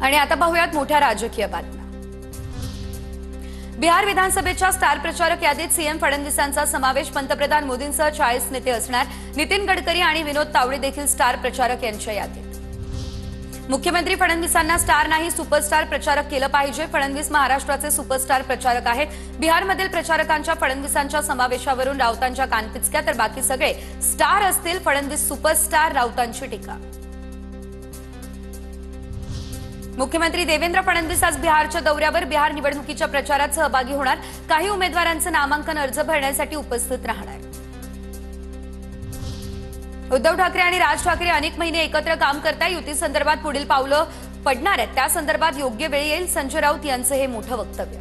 आणि आता पाहूयात मोठ्या राजकीय बातम्या। बिहार विधानसभेच्या स्टार प्रचारक यादीत सीएम फडणवीसांचा समावेश। पंतप्रधान मोदींसह 40 नेते असणार। नितीन गडकरी आणि विनोद तावडे देखील स्टार प्रचारक यांच्या यादीत। मुख्यमंत्री फडणवीसांना स्टार नाही सुपरस्टार प्रचारक केलं पाहिजे। फडणवीस महाराष्ट्राचे सुपरस्टार प्रचारक आहेत। बिहारमधील प्रचारकांच्या फडणवीसांच्या समावेशावरून राऊतांच्या कानपिचक्या, तर बाकी सगळे स्टार असतील। फडणवीस सुपरस्टार, राऊतांची टीका। मुख्यमंत्री देवेंद्र फडणवीस आज बिहारच्या दौऱ्यावर। बिहार निवडणुकीच्या प्रचारात सहभागी होणार। काही उमेदवारांचे नामांकन अर्ज भरण्यासाठी उपस्थित राहणार। उद्धव ठाकरे आणि राज ठाकरे अनेक महिने एकत्र काम करताय। युती संदर्भात पुढील पावलं पडणार आहेत, त्या संदर्भात योग्य वेळ येईल, संजय राऊत यांचं हे मोठं वक्तव्य।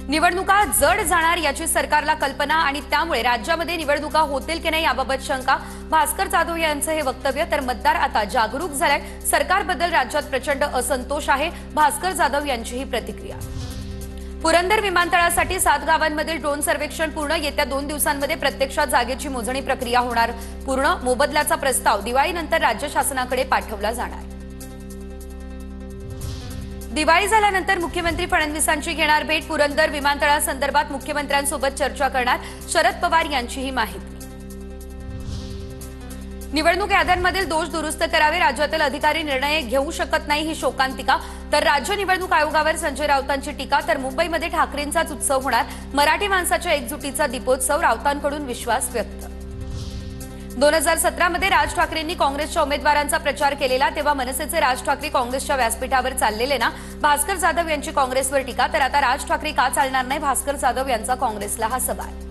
निवडणुका जड जाणार याची सरकारला कल्पना आणि त्यामुळे राज्यामध्ये निवडणुका होतील की नाही याबाबत शंका। भास्कर जाधव यांचं हे वक्तव्य। तर मतदार आता जागरूक झालाय। सरकारबद्दल राज्यात प्रचंड असंतोष आहे, भास्कर जाधव यांची ही प्रतिक्रिया। पुरंदर विमानतळासाठी 7 गावांमधील ड्रोन सर्वेक्षण पूर्ण। येत्या 2 दिवसांमध्ये प्रत्यक्षात जागेची मोजणी प्रक्रिया होणार पूर्ण। मोबदल्याचा प्रस्ताव दिवाळीनंतर राज्य शासनाकडे पाठवला जाणार। दिवाळी झाल्यानंतर मुख्यमंत्री फडणवीसांची घेणार भेट। पुरंदर विमानतळासंदर्भात मुख्यमंत्र्यांसोबत चर्चा करणार, शरद पवार यांची ही माहिती। निवडणूक याद्यांमधील दोष दुरुस्त करावे, राज्यातील अधिकारी निर्णय घेऊ शकत नाही ही शोकांतिका। तर राज्य निवडणूक आयोगावर संजय राऊतांची टीका। तर मुंबईमध्ये ठाकरेंचाच उत्सव होणार, मराठी माणसाच्या एकजुटीचा दीपोत्सव, राऊतांकडून विश्वास व्यक्त। 2017 मध्ये राज ठाकरेंनी काँग्रेसच्या उमेदवारांचा प्रचार केलेला, तेव्हा मनसेचे राज ठाकरे काँग्रेसच्या व्यासपीठावर चाललेले ना। भास्कर जाधव यांची काँग्रेसवर टीका। तर आता राज ठाकरे का चालणार नाही, भास्कर जाधव यांचा काँग्रेसला हा सवाल।